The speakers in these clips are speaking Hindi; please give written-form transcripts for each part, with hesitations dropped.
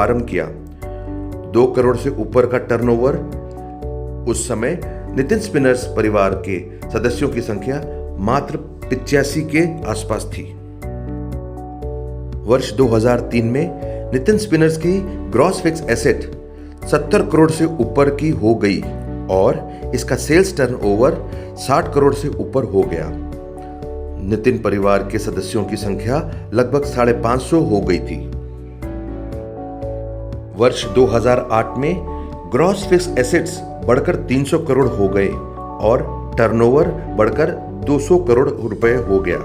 शुभारंभ किया। 2 करोड़ से ऊपर का टर्नओवर। उस समय नितिन स्पिनर्स परिवार के सदस्यों की संख्या मात्र 85 के आसपास थी। वर्ष 2003 में नितिन स्पिनर्स की ग्रॉस फिक्स एसेट 70 करोड़ से ऊपर की हो गई और इसका सेल्स टर्नओवर 60 करोड़ से ऊपर हो गया। नितिन परिवार के सदस्यों की संख्या लगभग 550 हो गई थी। वर्ष 2008 में ग्रॉस फिक्स एसेट्स बढ़कर 300 करोड़ हो गए और टर्नओवर बढ़कर 200 करोड़ रुपए हो गया।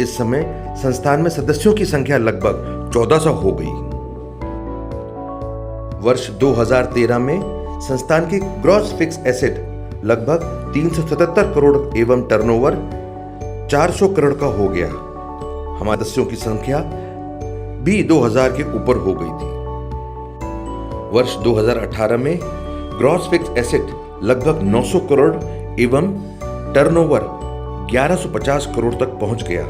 इस समय संस्थान में सदस्यों की संख्या लगभग 1400 हो गई। वर्ष 2013 में संस्थान की ग्रॉस फिक्स एसेट लगभग 377 करोड़ एवं टर्नओवर 400 करोड़ का हो गया। हमारे सदस्यों की संख्या भी 2000 के ऊपर हो गई थी। वर्ष 2018 में ग्रॉस फिक्स एसेट लगभग 900 करोड़ एवं टर्नओवर 1150 करोड़ तक पहुंच गया।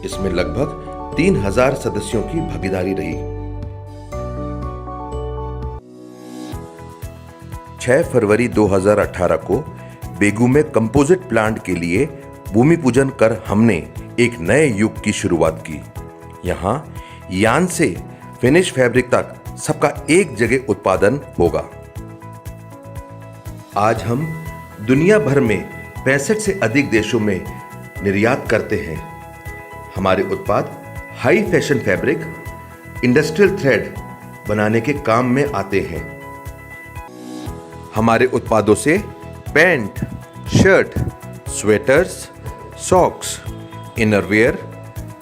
इसमें लगभग 3000 सदस्यों की भागीदारी रही। 6 फरवरी 2018 को बेगू में कंपोजिट प्लांट के लिए भूमि पूजन कर हमने एक नए युग की शुरुआत की। यहां यार्न से फिनिश फैब्रिक तक सबका एक जगह उत्पादन होगा। आज हम दुनिया भर में 65 से अधिक देशों में निर्यात करते हैं। हमारे उत्पाद high fashion fabric, industrial thread बनाने के काम में आते हैं। हमारे उत्पादों से pant, shirt, sweaters, socks, innerwear,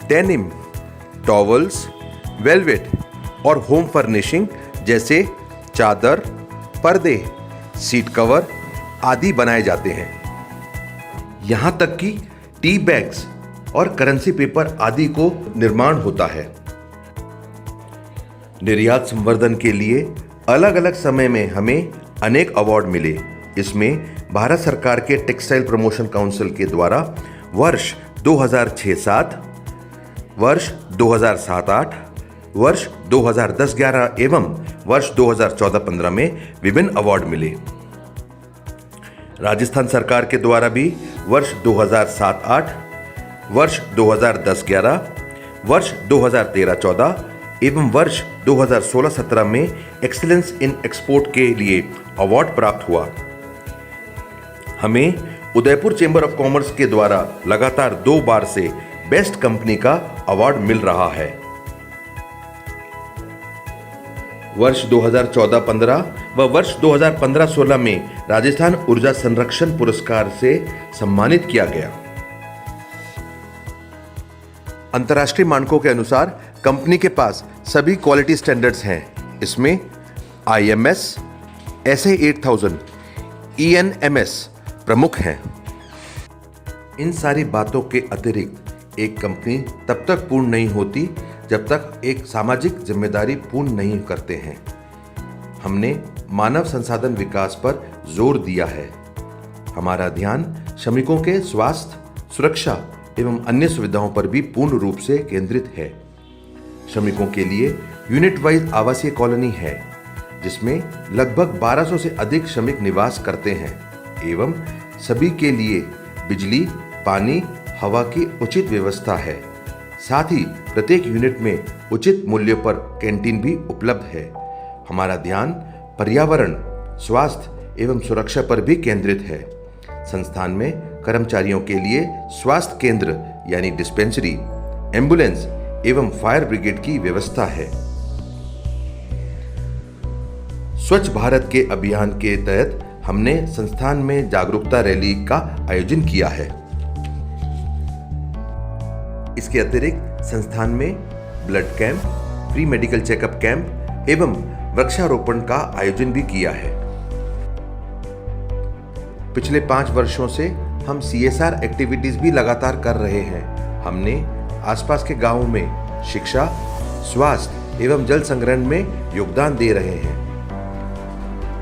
denim, towels, velvet और होम फर्निशिंग जैसे चादर, पर्दे, सीट कवर आदि बनाए जाते हैं। यहां तक कि टी बैग्स और करेंसी पेपर आदि को निर्माण होता है। निर्यात संवर्धन के लिए अलग अलग समय में हमें अनेक अवार्ड मिले। इसमें भारत सरकार के टेक्सटाइल प्रमोशन काउंसिल के द्वारा वर्ष 2006-07, वर्ष 2007-08, वर्ष 2010-11 एवं वर्ष 2014-15 में विभिन्न अवार्ड मिले। राजस्थान सरकार के द्वारा भी वर्ष 2007-08, वर्ष 2010-11, वर्ष 2013-14 एवं वर्ष 2016-17 में एक्सीलेंस इन एक्सपोर्ट के लिए अवार्ड प्राप्त हुआ। हमें उदयपुर चेंबर ऑफ कॉमर्स के द्वारा लगातार 2 बार से बेस्ट कंपनी का अवार्ड मिल रहा है। वर्ष 2014-15 व वर्ष 2015-16 में राजस्थान ऊर्जा संरक्षण पुरस्कार से सम्मानित किया गया। अंतर्राष्ट्रीय मानकों के अनुसार कंपनी के पास सभी क्वालिटी स्टैंडर्ड्स हैं। इसमें IMS, SA 8000, ENMS प्रमुख हैं। इन सारी बातों के अतिरिक्त एक कंपनी तब तक पूर्ण नहीं होती जब तक एक सामाजिक जिम्मेदारी पूर्ण नहीं करते हैं। हमने मानव संसाधन विकास पर जोर दिया है। हमारा ध्यान श्रमिकों के स्वास्थ्य, सुरक्षा एवं अन्य सुविधाओं पर भी पूर्ण रूप से केंद्रित है। श्रमिकों के लिए यूनिट वाइज आवासीय कॉलोनी है, जिसमें लगभग 1200 से अधिक श्रमिक निवास करते हैं एवं सभी के लिए बिजली, पानी, हवा की उचित व्यवस्था है। साथ ही प्रत्येक यूनिट में उचित मूल्य पर कैंटीन भी उपलब्ध है। हमारा ध्यान पर्यावरण, स्वास्थ्य एवं सुरक्षा पर भी केंद्रित है। संस्थान में कर्मचारियों के लिए स्वास्थ्य केंद्र यानी डिस्पेंसरी, एम्बुलेंस एवं फायर ब्रिगेड की व्यवस्था है। स्वच्छ भारत के अभियान के तहत हमने संस्थान में जागरूकता रैली का आयोजन किया है। इसके अतिरिक्त संस्थान में blood camp, free medical checkup camp एवं वृक्षारोपण का आयोजन भी किया है। पिछले 5 वर्षों से हम CSR एक्टिविटीज भी लगातार कर रहे हैं। हमने आसपास के गांवों में शिक्षा, स्वास्थ्य एवं जल संग्रहण में योगदान दे रहे हैं।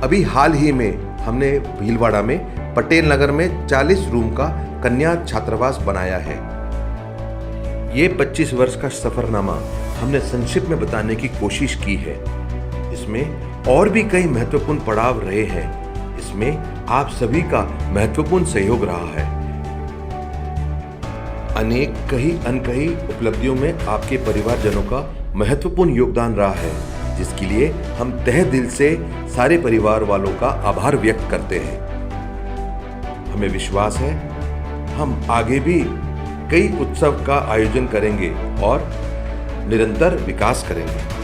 अभी हाल ही में हमने भीलवाड़ा में पटेल नगर में 40 रूम का कन्या छात्रावास बनाया है। ये 25 वर्ष का सफरनामा हमने संक्षिप्त में बताने की कोशिश की है। इसमें और भी कई महत्वपूर्ण पड़ाव रहे हैं। इसमें आप सभी का महत्वपूर्ण सहयोग रहा है। अनेक कही अनकही उपलब्धियों में आपके परिवारजनों का महत्वपूर्ण योगदान रहा है, जिसके लिए हम तहे दिल से सारे परिवार वालों का आभार व्यक्त करते हैं। हमें विश्वास है हम आगे भी कई उत्सव का आयोजन करेंगे और निरंतर विकास करेंगे।